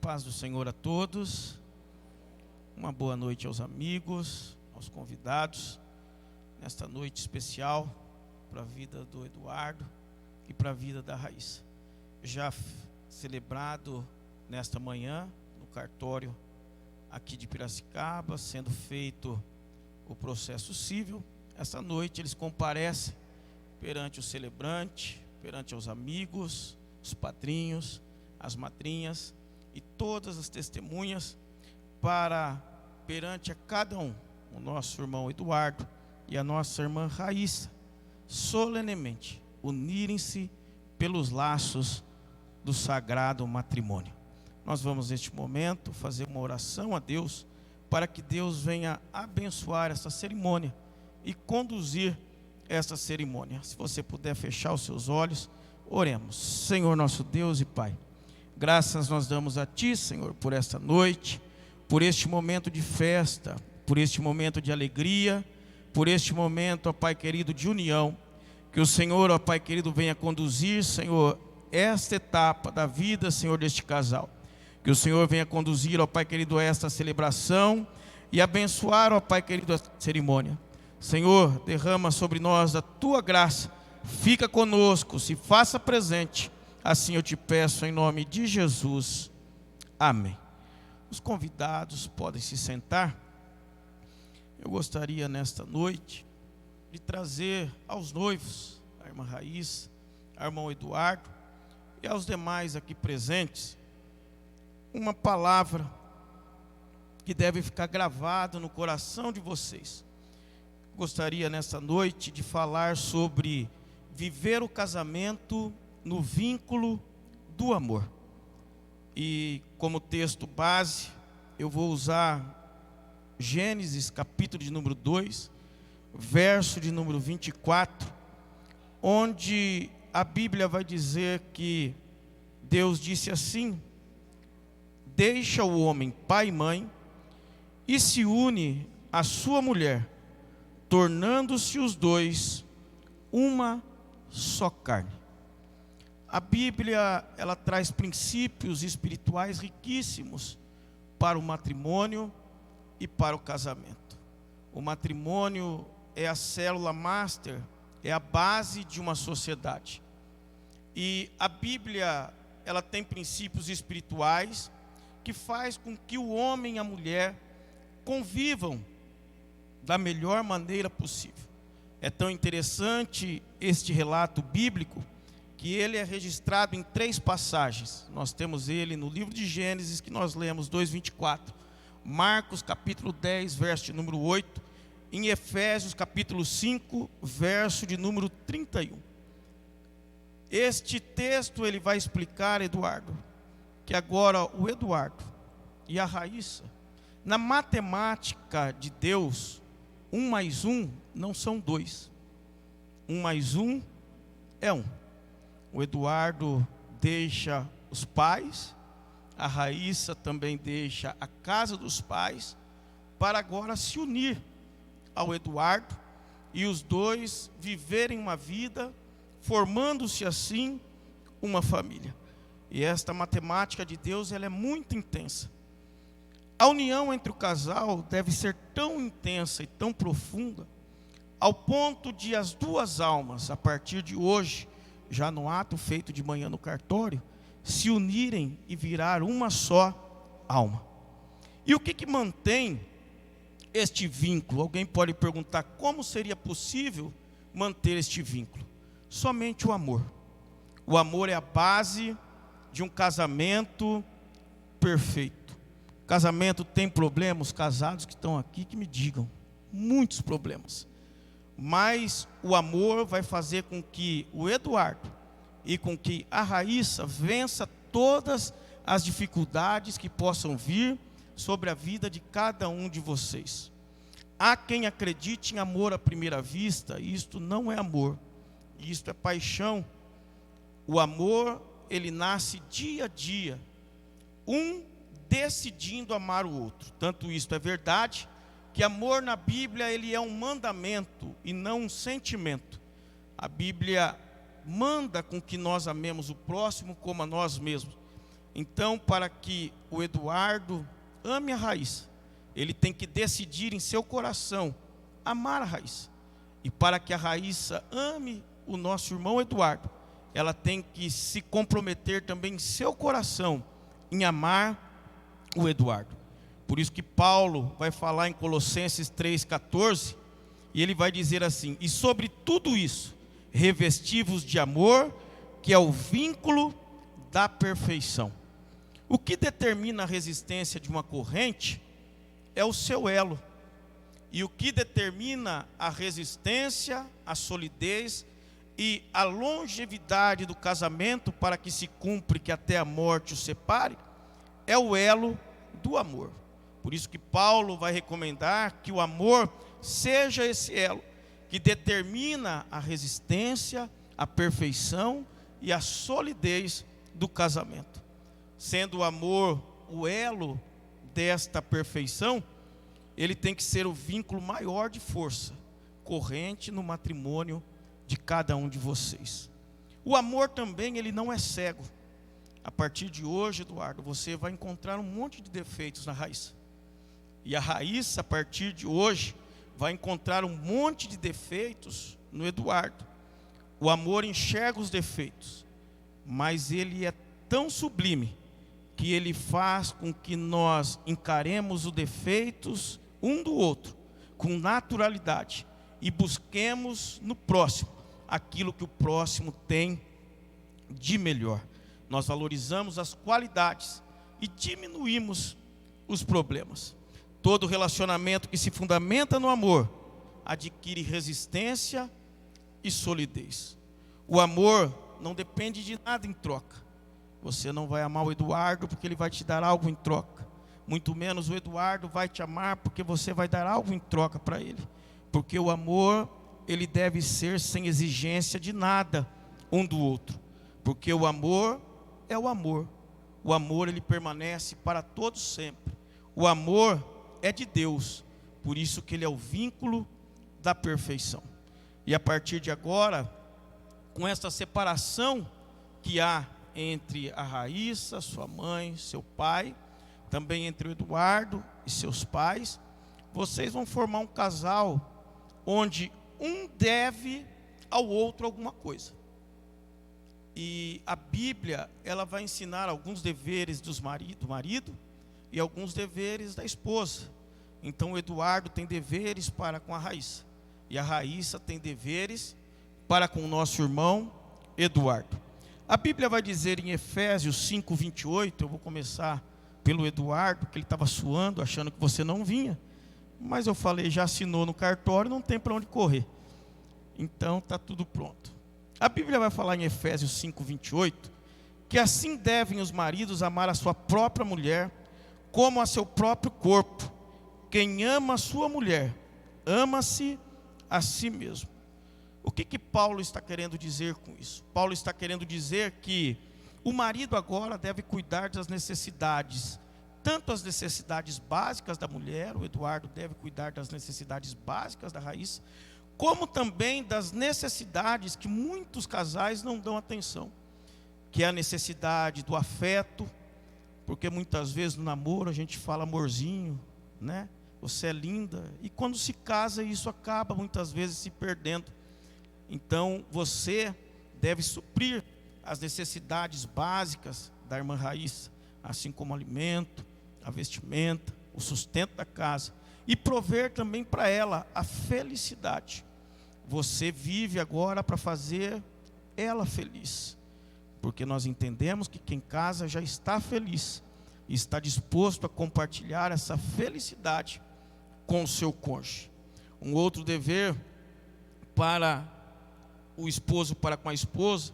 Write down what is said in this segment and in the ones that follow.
paz do Senhor a todos. Uma boa noite aos amigos, aos convidados, nesta noite especial para a vida do Eduardo e para a vida da Raíssa. Já celebrado nesta manhã no cartório aqui de Piracicaba, sendo feito o processo civil. Esta noite eles comparecem perante o celebrante, perante os amigos, os padrinhos, as madrinhas e todas as testemunhas, para perante a cada um, o nosso irmão Eduardo e a nossa irmã Raíssa, solenemente unirem-se pelos laços do sagrado matrimônio. Nós vamos neste momento fazer uma oração a Deus, para que Deus venha abençoar essa cerimônia e conduzir essa cerimônia. Se você puder fechar os seus olhos, oremos. Senhor nosso Deus e Pai, graças nós damos a Ti, Senhor, por esta noite, por este momento de festa, por este momento de alegria, por este momento, ó Pai querido, de união. Que o Senhor, ó Pai querido, venha conduzir, Senhor, esta etapa da vida, Senhor, deste casal. Que o Senhor venha conduzir, ó Pai querido, esta celebração e abençoar, ó Pai querido, a cerimônia. Senhor, derrama sobre nós a Tua graça, fica conosco, se faça presente. Assim eu te peço em nome de Jesus. Amém. Os convidados podem se sentar. Eu gostaria nesta noite de trazer aos noivos, a irmã Raíssa, ao irmão Eduardo e aos demais aqui presentes, uma palavra que deve ficar gravada no coração de vocês. Gostaria nesta noite de falar sobre viver o casamento no vínculo do amor. E como texto base, eu vou usar Gênesis capítulo de número 2, verso de número 24, onde a Bíblia vai dizer que Deus disse assim: deixa o homem pai e mãe e se une à sua mulher, tornando-se os dois uma só carne. A Bíblia, ela traz princípios espirituais riquíssimos para o matrimônio e para o casamento. O matrimônio é a célula master, é a base de uma sociedade. E a Bíblia, ela tem princípios espirituais que faz com que o homem e a mulher convivam da melhor maneira possível. É tão interessante este relato bíblico que ele é registrado em 3 passagens. Nós temos ele no livro de Gênesis, que nós lemos 2:24, Marcos capítulo 10, verso de número 8, em Efésios capítulo 5, verso de número 31. Este texto ele vai explicar, Eduardo, que agora o Eduardo e a Raíssa, na matemática de Deus, 1 mais 1 não são 2. 1 mais 1 é 1. O Eduardo deixa os pais, a Raíssa também deixa a casa dos pais, para agora se unir ao Eduardo e os dois viverem uma vida, formando-se assim uma família. E esta matemática de Deus, ela é muito intensa. A união entre o casal deve ser tão intensa e tão profunda, ao ponto de as duas almas, a partir de hoje, já no ato feito de manhã no cartório, se unirem e virar uma só alma. E o que mantém este vínculo? Alguém pode perguntar, como seria possível manter este vínculo? Somente o amor. O amor é a base de um casamento perfeito. Casamento tem problemas, os casados que estão aqui que me digam, muitos problemas. Mas o amor vai fazer com que o Eduardo e com que a Raíssa vença todas as dificuldades que possam vir sobre a vida de cada um de vocês. Há quem acredite em amor à primeira vista, e isto não é amor, isto é paixão. O amor, ele nasce dia a dia, um decidindo amar o outro. Tanto isto é verdade, que amor na Bíblia, ele é um mandamento e não um sentimento. A Bíblia manda com que nós amemos o próximo como a nós mesmos. Então, para que o Eduardo ame a Raíssa, ele tem que decidir em seu coração amar a Raíssa. E para que a Raíssa ame o nosso irmão Eduardo, ela tem que se comprometer também em seu coração em amar o Eduardo. Por isso que Paulo vai falar em Colossenses 3,14, e ele vai dizer assim: e sobre tudo isso, revesti-vos de amor, que é o vínculo da perfeição. O que determina a resistência de uma corrente é o seu elo. E o que determina a resistência, a solidez e a longevidade do casamento para que se cumpra que até a morte o separe, é o elo do amor. Por isso que Paulo vai recomendar que o amor seja esse elo que determina a resistência, a perfeição e a solidez do casamento. Sendo o amor o elo desta perfeição, ele tem que ser o vínculo maior de força, corrente no matrimônio de cada um de vocês. O amor também, ele não é cego. A partir de hoje, Eduardo, você vai encontrar um monte de defeitos na Raíssa. E a Raíssa, a partir de hoje, vai encontrar um monte de defeitos no Eduardo. O amor enxerga os defeitos, mas ele é tão sublime que ele faz com que nós encaremos os defeitos um do outro com naturalidade e busquemos no próximo aquilo que o próximo tem de melhor. Nós valorizamos as qualidades e diminuímos os problemas. Todo relacionamento que se fundamenta no amor adquire resistência e solidez. O amor não depende de nada em troca. Você não vai amar o Eduardo porque ele vai te dar algo em troca. Muito menos o Eduardo vai te amar porque você vai dar algo em troca para ele. Porque o amor, ele deve ser sem exigência de nada um do outro. Porque o amor é o amor. O amor, ele permanece para todos sempre. O amor é de Deus. Por isso que ele é o vínculo da perfeição. E a partir de agora, com essa separação que há entre a Raíssa, sua mãe, seu pai, também entre o Eduardo e seus pais, vocês vão formar um casal onde um deve ao outro alguma coisa. E a Bíblia, ela vai ensinar alguns deveres do marido e alguns deveres da esposa. Então o Eduardo tem deveres para com a Raíssa, e a Raíssa tem deveres para com o nosso irmão Eduardo. A Bíblia vai dizer em Efésios 5:28, eu vou começar pelo Eduardo, que ele estava suando, achando que você não vinha, mas eu falei, já assinou no cartório, não tem para onde correr, então está tudo pronto. A Bíblia vai falar em Efésios 5:28, que assim devem os maridos amar a sua própria mulher, como a seu próprio corpo. Quem ama a sua mulher, ama-se a si mesmo. O que Paulo está querendo dizer com isso? Paulo está querendo dizer que o marido agora deve cuidar das necessidades, tanto as necessidades básicas da mulher, o Eduardo deve cuidar das necessidades básicas da Raíssa, como também das necessidades que muitos casais não dão atenção, que é a necessidade do afeto, porque muitas vezes no namoro a gente fala amorzinho, né? Você é linda, e quando se casa isso acaba muitas vezes se perdendo. Então você deve suprir as necessidades básicas da irmã Raíssa, assim como o alimento, a vestimenta, o sustento da casa, e prover também para ela a felicidade. Você vive agora para fazer ela feliz, porque nós entendemos que quem casa já está feliz e está disposto a compartilhar essa felicidade com o seu cônjuge. Um outro dever para o esposo para com a esposa,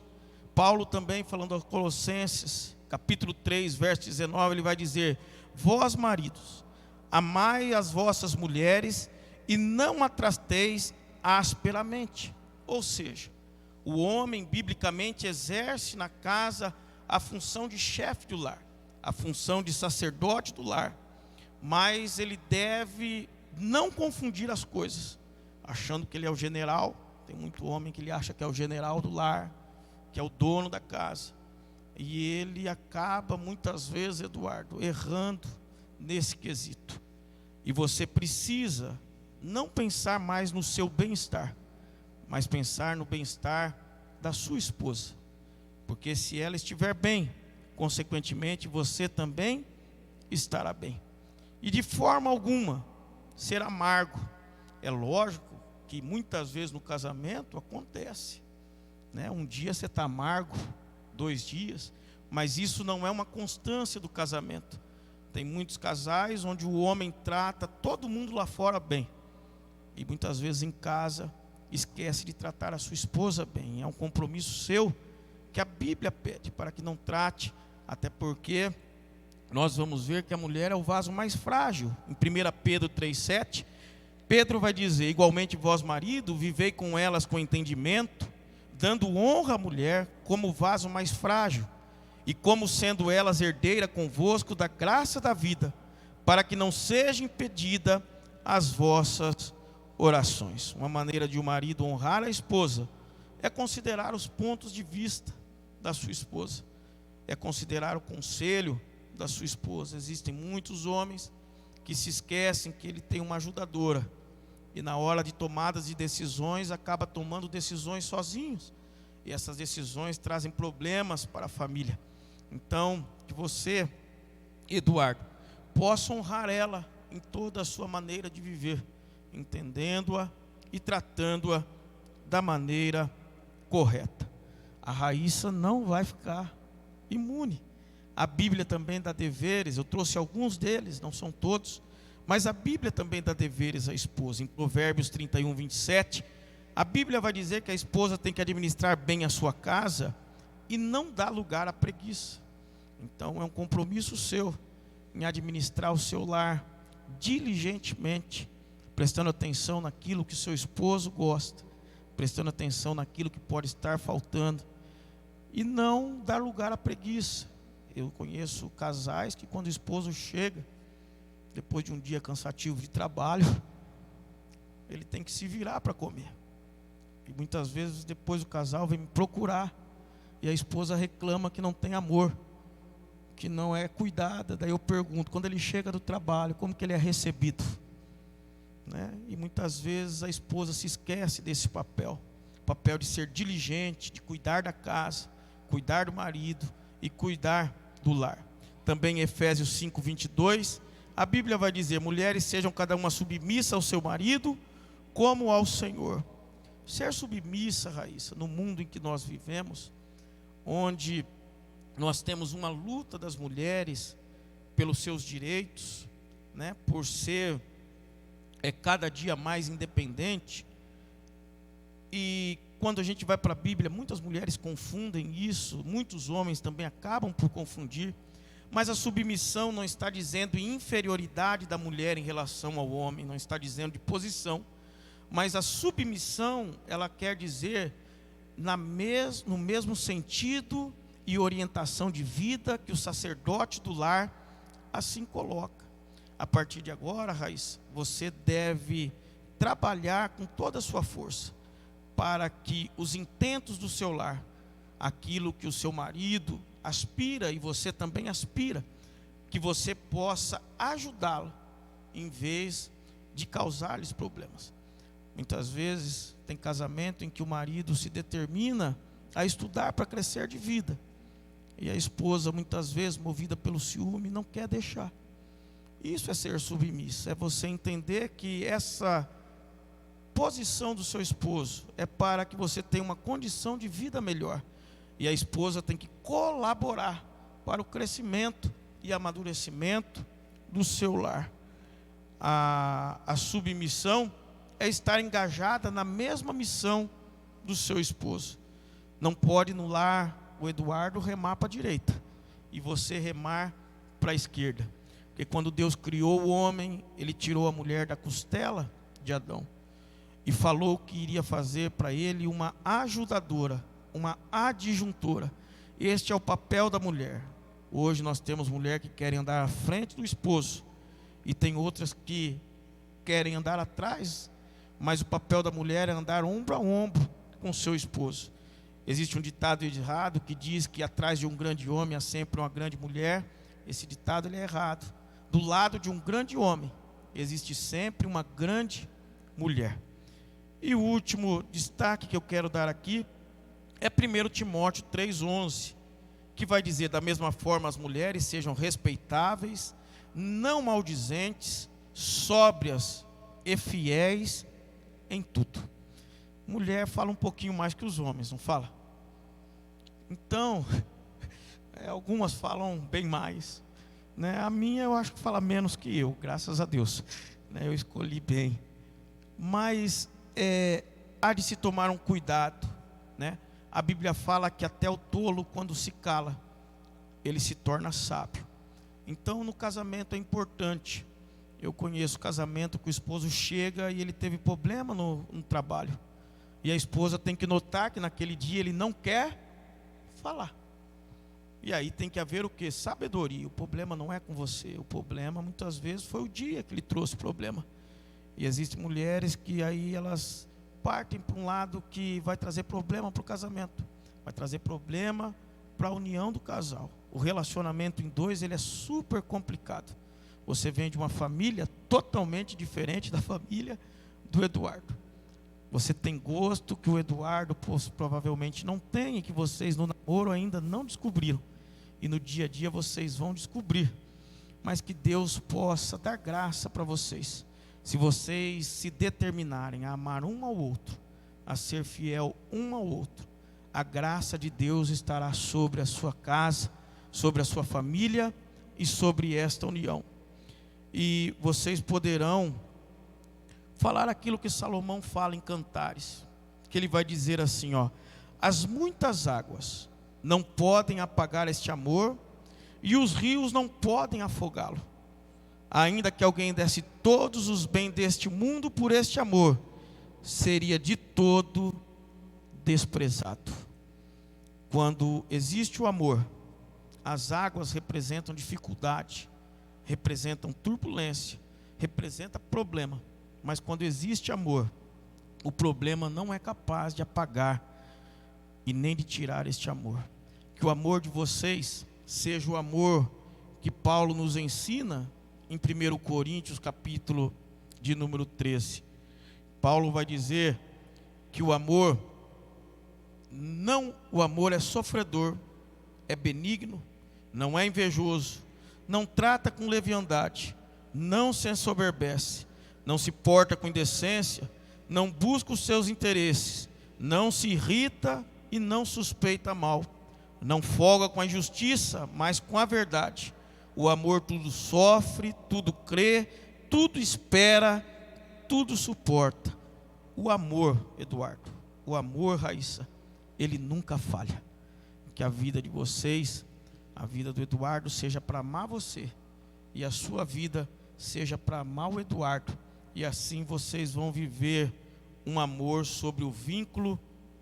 Paulo também falando aos Colossenses, capítulo 3, verso 19, ele vai dizer: vós maridos, amai as vossas mulheres e não a trateis asperamente. Ou seja, o homem biblicamente exerce na casa a função de chefe do lar, a função de sacerdote do lar, mas ele deve não confundir as coisas, achando que ele é o general. Tem muito homem que ele acha que é o general do lar, que é o dono da casa. E ele acaba muitas vezes, Eduardo, errando nesse quesito. E você precisa não pensar mais no seu bem-estar, mas pensar no bem-estar da sua esposa. Porque se ela estiver bem, consequentemente você também estará bem. E de forma alguma ser amargo. É lógico que muitas vezes no casamento acontece, né? Um dia você está amargo, 2 dias, mas isso não é uma constância do casamento. Tem muitos casais onde o homem trata todo mundo lá fora bem, e muitas vezes em casa esquece de tratar a sua esposa bem. É um compromisso seu que a Bíblia pede para que não trate, até porque nós vamos ver que a mulher é o vaso mais frágil. Em 1 Pedro 3,7, Pedro vai dizer: igualmente vós, marido, vivei com elas com entendimento, dando honra à mulher como vaso mais frágil, e como sendo elas herdeira convosco da graça da vida, para que não seja impedida as vossas orações. Uma maneira de um marido honrar a esposa é considerar os pontos de vista da sua esposa, é considerar o conselho da sua esposa. Existem muitos homens que se esquecem que ele tem uma ajudadora, e na hora de tomadas de decisões acaba tomando decisões sozinhos, e essas decisões trazem problemas para a família. Então, que você, Eduardo, possa honrar ela em toda a sua maneira de viver, entendendo-a e tratando-a da maneira correta. A Raíssa não vai ficar imune. A Bíblia também dá deveres, eu trouxe alguns deles, não são todos, mas a Bíblia também dá deveres à esposa. Em Provérbios 31, 27, a Bíblia vai dizer que a esposa tem que administrar bem a sua casa e não dar lugar à preguiça. Então é um compromisso seu em administrar o seu lar diligentemente, prestando atenção naquilo que seu esposo gosta, prestando atenção naquilo que pode estar faltando, e não dar lugar à preguiça. Eu conheço casais que quando o esposo chega, depois de um dia cansativo de trabalho, ele tem que se virar para comer. E muitas vezes depois o casal vem me procurar, e a esposa reclama que não tem amor, que não é cuidada. Daí eu pergunto, quando ele chega do trabalho, como que ele é recebido? Né? E muitas vezes a esposa se esquece desse papel, o papel de ser diligente, de cuidar da casa, cuidar do marido e cuidar do lar. Também em Efésios 5, 22, a Bíblia vai dizer: mulheres, sejam cada uma submissa ao seu marido, como ao Senhor. Ser submissa, Raíssa, no mundo em que nós vivemos, onde nós temos uma luta das mulheres pelos seus direitos, né, por ser cada dia mais independente. E quando a gente vai para a Bíblia, muitas mulheres confundem isso, muitos homens também acabam por confundir. Mas a submissão não está dizendo inferioridade da mulher em relação ao homem, não está dizendo de posição, mas a submissão, ela quer dizer no mesmo sentido e orientação de vida que o sacerdote do lar assim coloca. A partir de agora, Raíssa, você deve trabalhar com toda a sua força para que os intentos do seu lar, aquilo que o seu marido aspira e você também aspira, que você possa ajudá-lo em vez de causar-lhes problemas. Muitas vezes tem casamento em que o marido se determina a estudar para crescer de vida, e a esposa, muitas vezes movida pelo ciúme, não quer deixar. Isso é ser submissa, é você entender que essa posição do seu esposo é para que você tenha uma condição de vida melhor, e a esposa tem que colaborar para o crescimento e amadurecimento do seu lar. A submissão é estar engajada na mesma missão do seu esposo. Não pode no lar o Eduardo remar para a direita e você remar para a esquerda, porque quando Deus criou o homem, Ele tirou a mulher da costela de Adão e falou que iria fazer para ele uma ajudadora, uma adjuntora. Este é o papel da mulher. Hoje nós temos mulher que querem andar à frente do esposo, e tem outras que querem andar atrás, mas o papel da mulher é andar ombro a ombro com seu esposo. Existe um ditado errado que diz que atrás de um grande homem há sempre uma grande mulher. Esse ditado ele é errado. Do lado de um grande homem existe sempre uma grande mulher. E o último destaque que eu quero dar aqui é 1 Timóteo 3,11, que vai dizer: da mesma forma as mulheres sejam respeitáveis, não maldizentes, sóbrias e fiéis em tudo. Mulher fala um pouquinho mais que os homens, não fala? Então, algumas falam bem mais, né? A minha eu acho que fala menos que eu, graças a Deus, né? Eu escolhi bem. Mas há de se tomar um cuidado, né? A Bíblia fala que até o tolo, quando se cala, ele se torna sábio. Então no casamento é importante. Eu conheço casamento que o esposo chega e ele teve problema no trabalho, e a esposa tem que notar que naquele dia ele não quer falar. E aí tem que haver o que? Sabedoria. O problema não é com você, o problema muitas vezes foi o dia que lhe trouxe problema. E existem mulheres que aí elas partem para um lado que vai trazer problema para o casamento, vai trazer problema para a união do casal. O relacionamento em dois, ele é super complicado. Você vem de uma família totalmente diferente da família do Eduardo. Você tem gosto que o Eduardo provavelmente não tem, e que vocês no namoro ainda não descobriram. E no dia a dia vocês vão descobrir. Mas que Deus possa dar graça para vocês. Se vocês se determinarem a amar um ao outro, a ser fiel um ao outro, a graça de Deus estará sobre a sua casa, sobre a sua família e sobre esta união. E vocês poderão falar aquilo que Salomão fala em Cantares, que ele vai dizer assim, ó: as muitas águas não podem apagar este amor, e os rios não podem afogá-lo. Ainda que alguém desse todos os bens deste mundo por este amor, seria de todo desprezado. Quando existe o amor, as águas representam dificuldade, representam turbulência, representa problema. Mas quando existe amor, o problema não é capaz de apagar e nem de tirar este amor. Que o amor de vocês seja o amor que Paulo nos ensina em 1 Coríntios, capítulo de número 13. Paulo vai dizer que o amor é sofredor, é benigno, não é invejoso, não trata com leviandade, não se ensoberbece, não se porta com indecência, não busca os seus interesses, não se irrita e não suspeita mal, não folga com a injustiça, mas com a verdade. O amor tudo sofre, tudo crê, tudo espera, tudo suporta. O amor, Eduardo, o amor, Raíssa, ele nunca falha. Que a vida de vocês, a vida do Eduardo, seja para amar você, e a sua vida seja para amar o Eduardo. E assim vocês vão viver um amor sobre o vínculo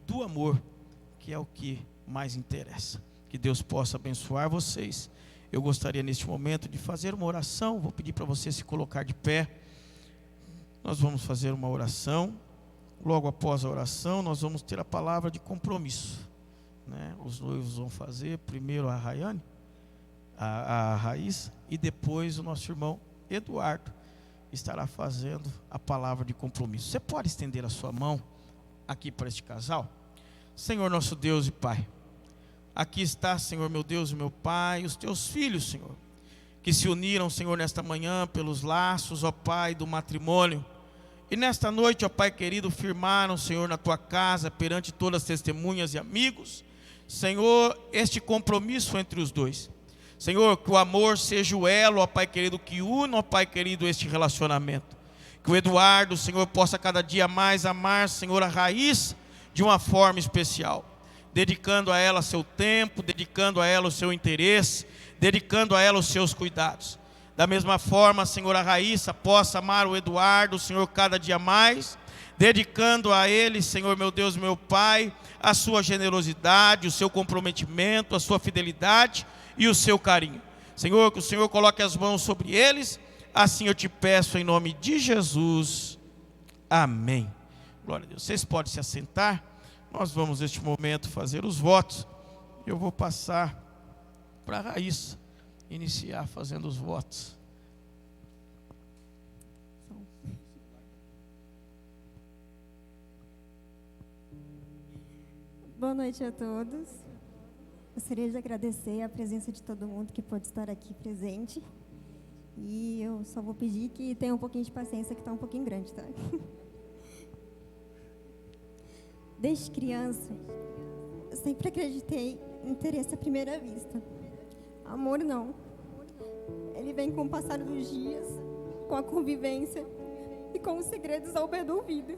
do amor, que é o que mais interessa. Que Deus possa abençoar vocês. Eu gostaria neste momento de fazer uma oração. Vou pedir para você se colocar de pé. Nós vamos fazer uma oração. Logo após a oração, nós vamos ter a palavra de compromisso, né? Os noivos vão fazer primeiro a Rayane, a Raíssa, e depois o nosso irmão Eduardo estará fazendo a palavra de compromisso. Você pode estender a sua mão aqui para este casal? Senhor nosso Deus e Pai, aqui está, Senhor meu Deus e meu Pai, os teus filhos, Senhor, que se uniram, Senhor, nesta manhã pelos laços, ó Pai, do matrimônio. E nesta noite, ó Pai querido, firmaram, Senhor, na tua casa, perante todas as testemunhas e amigos, Senhor, este compromisso entre os dois. Senhor, que o amor seja o elo, ó Pai querido, que une, ó Pai querido, este relacionamento. Que o Eduardo, Senhor, possa cada dia mais amar, Senhor, a Raíssa de uma forma especial, dedicando a ela seu tempo, dedicando a ela o seu interesse, dedicando a ela os seus cuidados. Da mesma forma, Senhor, a Raíssa possa amar o Eduardo, Senhor, cada dia mais, dedicando a ele, Senhor, meu Deus, meu Pai, a sua generosidade, o seu comprometimento, a sua fidelidade e o seu carinho. Senhor, que o Senhor coloque as mãos sobre eles, assim eu te peço em nome de Jesus. Amém. Glória a Deus. Vocês podem se assentar. Nós vamos neste momento fazer os votos. Eu vou passar para a Raíssa iniciar fazendo os votos. Boa noite a todos. Gostaria de agradecer a presença de todo mundo que pôde estar aqui presente. E eu só vou pedir que tenha um pouquinho de paciência, que está um pouquinho grande, tá? Desde criança, eu sempre acreditei em interesse à primeira vista. Amor não. Ele vem com o passar dos dias, com a convivência e com os segredos ao pé do ouvido.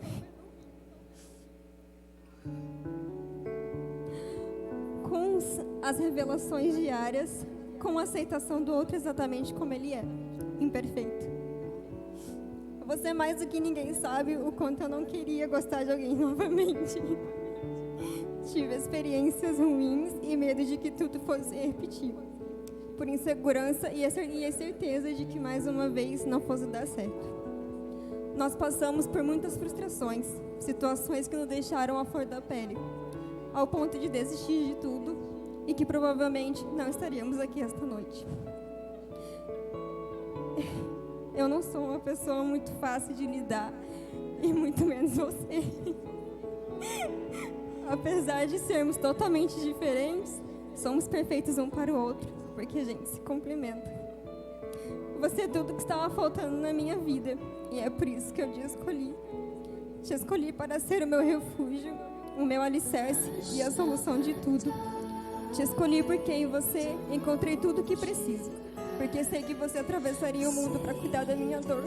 Com as revelações diárias, com a aceitação do outro exatamente como ele é, imperfeito. Você mais do que ninguém sabe o quanto eu não queria gostar de alguém novamente. Tive experiências ruins e medo de que tudo fosse repetir, por insegurança e a certeza de que mais uma vez não fosse dar certo. Nós passamos por muitas frustrações, situações que nos deixaram à flor da pele, ao ponto de desistir de tudo e que provavelmente não estaríamos aqui esta noite. Eu não sou uma pessoa muito fácil de lidar, e muito menos você. Apesar de sermos totalmente diferentes, somos perfeitos um para o outro, porque a gente se complementa. Você é tudo que estava faltando na minha vida, e é por isso que eu te escolhi. Te escolhi para ser o meu refúgio, o meu alicerce e a solução de tudo. Te escolhi porque em você encontrei tudo o que preciso, porque sei que você atravessaria o mundo para cuidar da minha dor,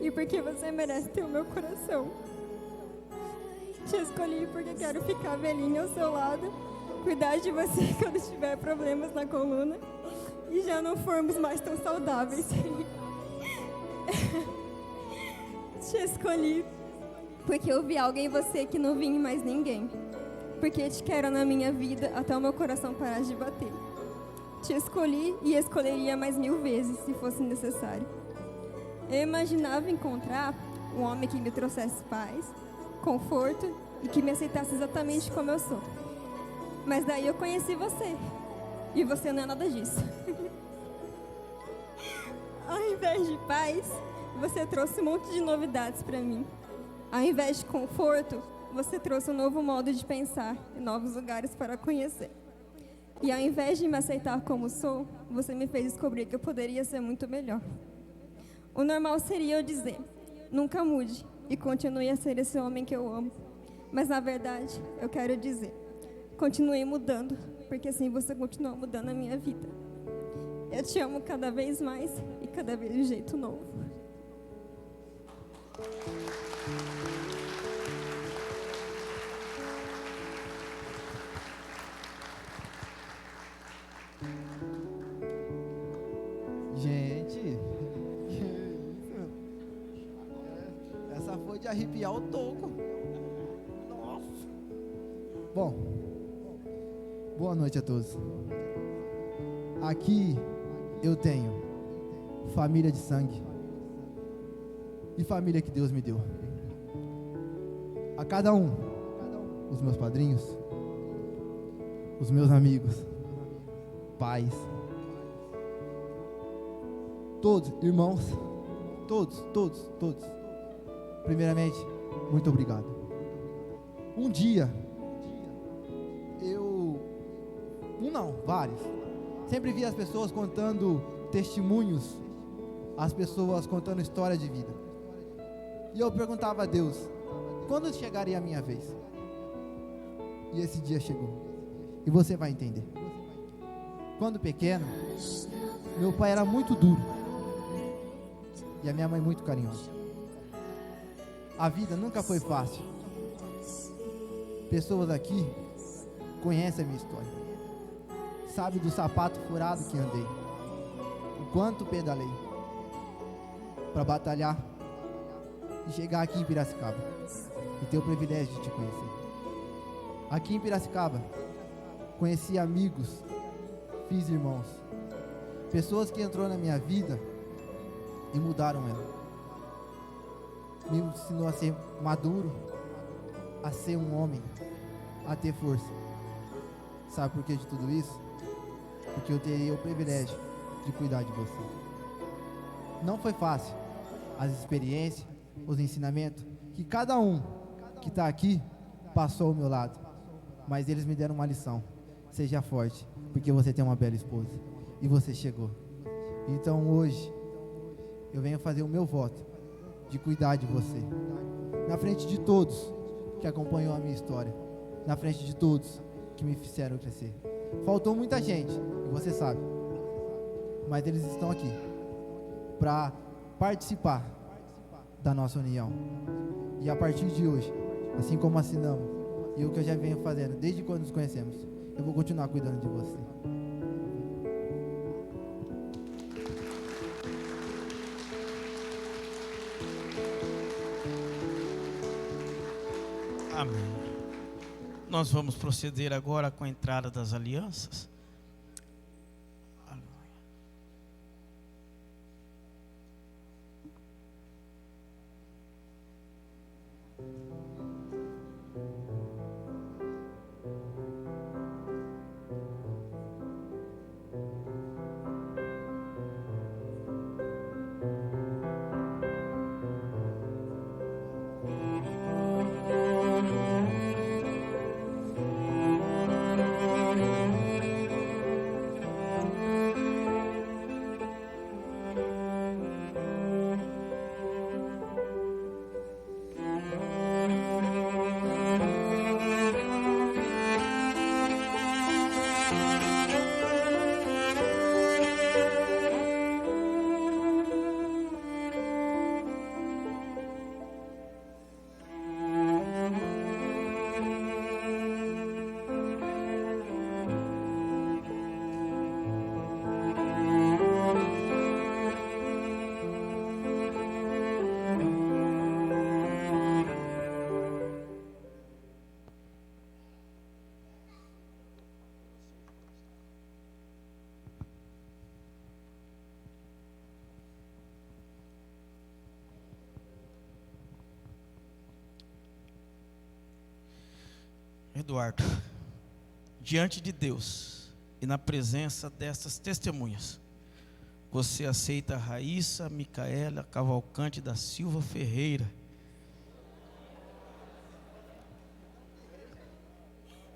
e porque você merece ter o meu coração. Te escolhi porque quero ficar velhinha ao seu lado, cuidar de você quando tiver problemas na coluna e já não formos mais tão saudáveis. Te escolhi porque eu vi algo em você que não vi em mais ninguém, porque te quero na minha vida até o meu coração parar de bater. Te escolhi e escolheria mais 1000 vezes, se fosse necessário. Eu imaginava encontrar um homem que me trouxesse paz, conforto e que me aceitasse exatamente como eu sou. Mas daí eu conheci você, e você não é nada disso. Ao invés de paz, você trouxe um monte de novidades para mim. Ao invés de conforto, você trouxe um novo modo de pensar e novos lugares para conhecer. E ao invés de me aceitar como sou, você me fez descobrir que eu poderia ser muito melhor. O normal seria eu dizer, nunca mude e continue a ser esse homem que eu amo. Mas na verdade, eu quero dizer, continue mudando, porque assim você continua mudando a minha vida. Eu te amo cada vez mais e cada vez de um jeito novo. Gente, que isso? Essa foi de arrepiar o toco. Nossa. Bom, boa noite a todos. Aqui eu tenho família de sangue e família que Deus me deu. A cada um, os meus padrinhos, os meus amigos, pais, todos, irmãos, todos. Primeiramente, muito obrigado. Um dia, vários, sempre vi as pessoas contando testemunhos, as pessoas contando história de vida. E eu perguntava a Deus, quando chegaria a minha vez? E esse dia chegou. E você vai entender. Quando pequeno, meu pai era muito duro e a minha mãe muito carinhosa. A vida nunca foi fácil. Pessoas aqui conhecem a minha história, sabe do sapato furado que andei, o quanto pedalei para batalhar e chegar aqui em Piracicaba e ter o privilégio de te conhecer. Aqui em Piracicaba conheci amigos, fiz irmãos, pessoas que entrou na minha vida e mudaram ela. Me ensinou a ser maduro, a ser um homem, a ter força. Sabe por que de tudo isso? Porque eu terei o privilégio de cuidar de você. Não foi fácil. As experiências, os ensinamentos que cada um que está aqui passou ao meu lado, mas eles me deram uma lição. Seja forte, porque você tem uma bela esposa e você chegou. Então hoje eu venho fazer o meu voto de cuidar de você, na frente de todos que acompanhou a minha história, na frente de todos que me fizeram crescer. Faltou muita gente, e você sabe, mas eles estão aqui para participar da nossa união. E a partir de hoje, assim como assinamos, e o que eu já venho fazendo desde quando nos conhecemos, eu vou continuar cuidando de você. Amém. Nós vamos proceder agora com a entrada das alianças. Eduardo, diante de Deus e na presença dessas testemunhas, você aceita Raíssa Micaela Cavalcante da Silva Ferreira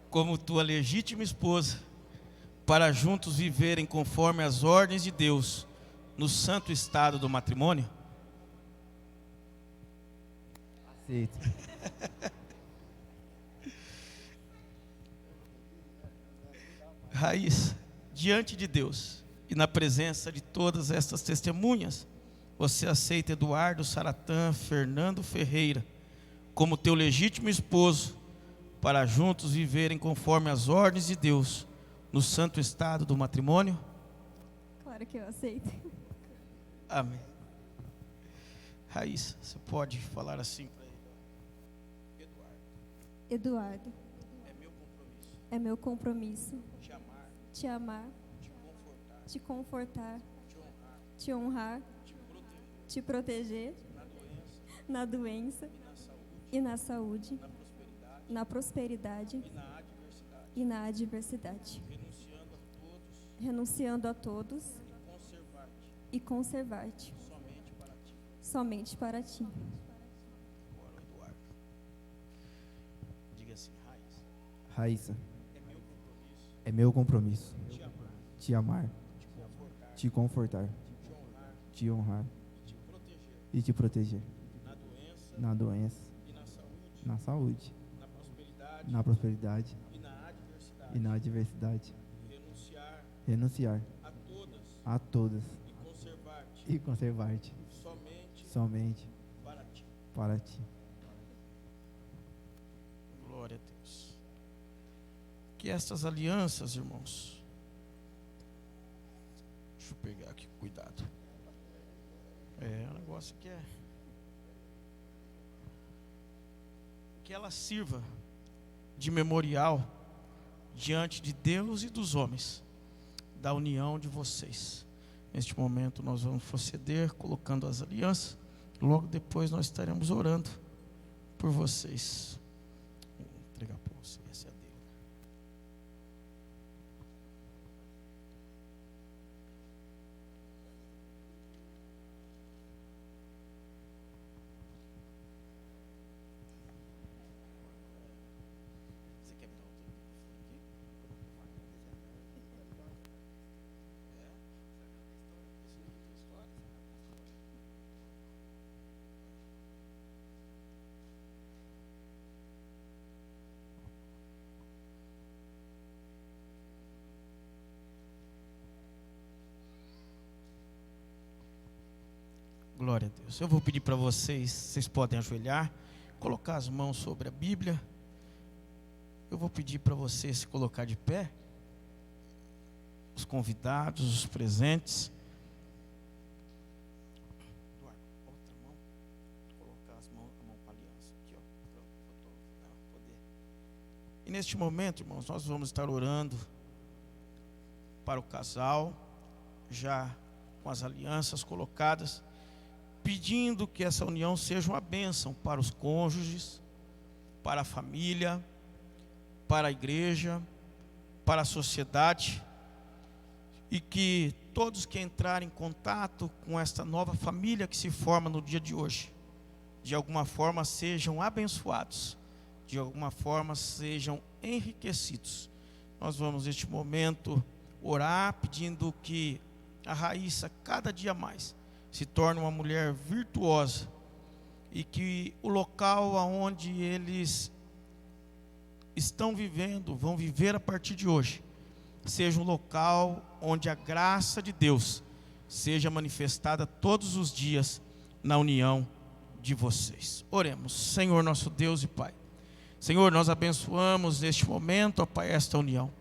como tua legítima esposa, para juntos viverem conforme as ordens de Deus no santo estado do matrimônio? Aceito. Raíssa, diante de Deus e na presença de todas estas testemunhas, você aceita Eduardo Saratã Fernando Ferreira como teu legítimo esposo, para juntos viverem conforme as ordens de Deus no santo estado do matrimônio? Claro que eu aceito. Amém. Raíssa, você pode falar assim para ele? Eduardo, é meu compromisso te amar, te confortar, te honrar, te proteger na doença e na saúde, na prosperidade e na adversidade, renunciando a todos e conservar-te somente para ti. Agora, Eduardo, diga assim: Raíssa, é meu compromisso te amar, te confortar, te honrar e te proteger na doença, na saúde, na prosperidade e na adversidade, renunciar a todas e conservar-te somente para ti. Glória a Deus. Que estas alianças, irmãos, deixa eu pegar aqui, cuidado. O negócio aqui é que ela sirva de memorial diante de Deus e dos homens, da união de vocês. Neste momento nós vamos proceder colocando as alianças. Logo depois nós estaremos orando por vocês. Glória a Deus. Eu vou pedir para vocês podem ajoelhar, colocar as mãos sobre a Bíblia. Eu vou pedir para vocês se colocar de pé. Os convidados, os presentes. Outra mão. Colocar a mão para a aliança aqui, ó. Poder. E neste momento, irmãos, nós vamos estar orando para o casal, já com as alianças colocadas, pedindo que essa união seja uma bênção para os cônjuges, para a família, para a igreja, para a sociedade, e que todos que entrarem em contato com esta nova família que se forma no dia de hoje, de alguma forma sejam abençoados, de alguma forma sejam enriquecidos. Nós vamos neste momento orar pedindo que a Raíssa cada dia mais se torne uma mulher virtuosa, e que o local aonde eles estão vivendo, vão viver a partir de hoje, seja um local onde a graça de Deus seja manifestada todos os dias na união de vocês. Oremos. Senhor nosso Deus e Pai, Senhor, nós abençoamos neste momento, ó Pai, esta união.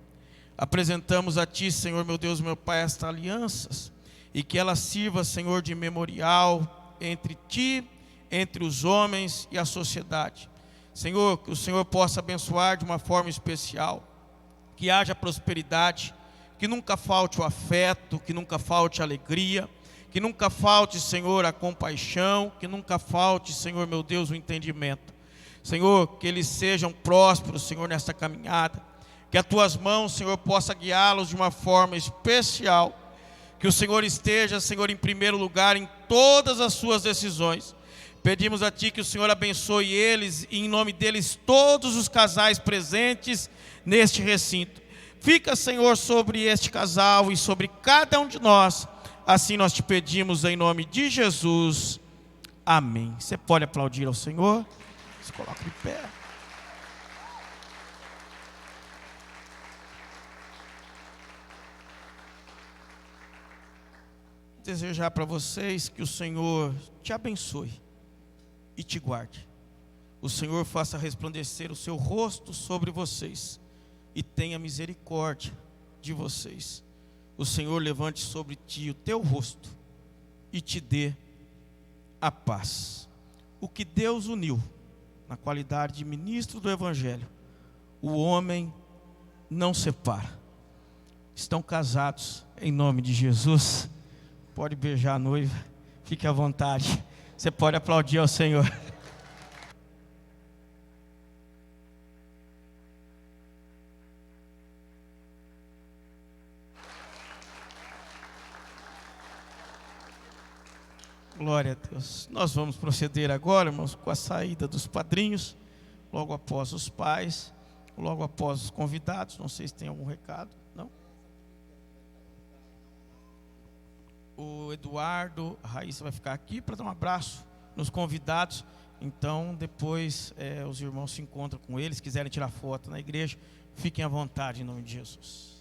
Apresentamos a Ti, Senhor, meu Deus, meu Pai, estas alianças, e que ela sirva, Senhor, de memorial entre Ti, entre os homens e a sociedade. Senhor, que o Senhor possa abençoar de uma forma especial, que haja prosperidade, que nunca falte o afeto, que nunca falte a alegria, que nunca falte, Senhor, a compaixão, que nunca falte, Senhor, meu Deus, o entendimento. Senhor, que eles sejam prósperos, Senhor, nesta caminhada, que as Tuas mãos, Senhor, possa guiá-los de uma forma especial, que o Senhor esteja, Senhor, em primeiro lugar em todas as suas decisões. Pedimos a Ti que o Senhor abençoe eles, e em nome deles todos os casais presentes neste recinto. Fica, Senhor, sobre este casal e sobre cada um de nós. Assim nós Te pedimos em nome de Jesus. Amém. Você pode aplaudir ao Senhor? Se coloca de pé. Desejar para vocês que o Senhor te abençoe e te guarde. O Senhor faça resplandecer o seu rosto sobre vocês e tenha misericórdia de vocês. O Senhor levante sobre ti o teu rosto e te dê a paz. O que Deus uniu na qualidade de ministro do Evangelho, o homem não separa. Estão casados em nome de Jesus. Pode beijar a noiva, fique à vontade. Você pode aplaudir ao Senhor. Glória a Deus. Nós vamos proceder agora, irmãos, com a saída dos padrinhos, logo após os pais, logo após os convidados. Não sei se tem algum recado, não? O Eduardo, a Raíssa vai ficar aqui para dar um abraço nos convidados. Então, depois os irmãos se encontram com eles. Se quiserem tirar foto na igreja, fiquem à vontade em nome de Jesus.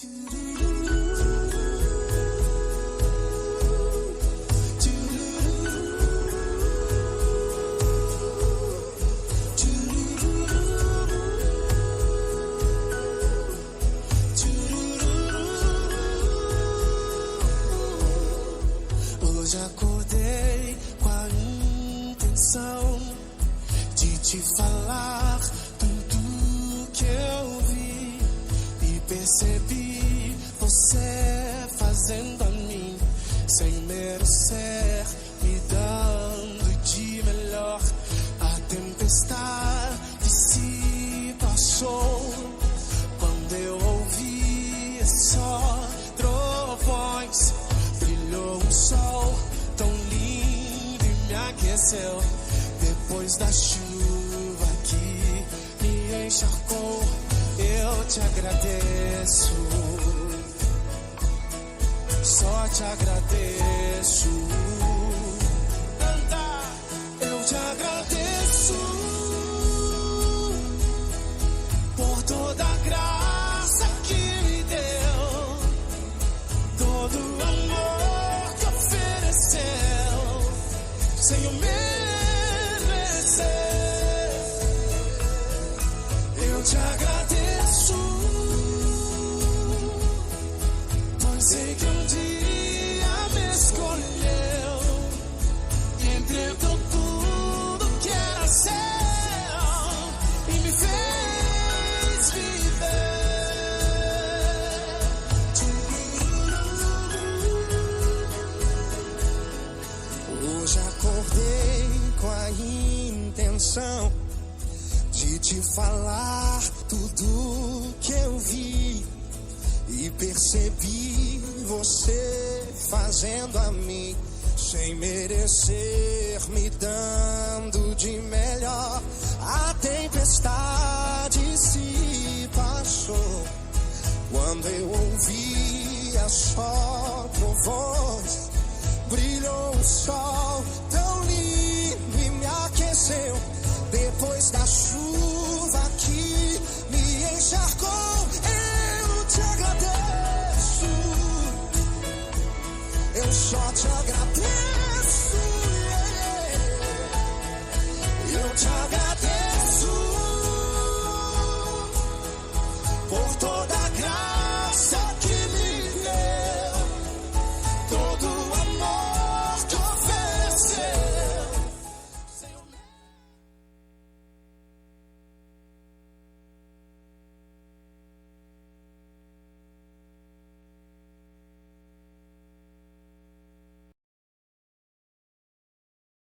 Hoje acordei com a intenção de te falar tudo que eu vi e percebi você fazendo a mim sem merecer, me dando de melhor. A tempestade se passou quando eu ouvi só trovões. Brilhou um sol tão lindo e me aqueceu. Depois da chuva que me encharcou, eu te agradeço. Só te agradeço. Canta, eu te agradeço por toda a graça que me deu, todo o amor que ofereceu, sem eu merecer. Eu te agradeço, pois sei que um dia me escolheu e entregou tudo que era seu e me fez viver. Hoje acordei com a intenção de te falar tudo que eu vi e percebi você fazendo a mim sem merecer, me dando de melhor. A tempestade se passou quando eu ouvi só trovões. Brilhou o sol tão lindo e me aqueceu. Depois da chuva que me encharcou, eu te agradeço. Eu só te agradeço. Eu te agradeço.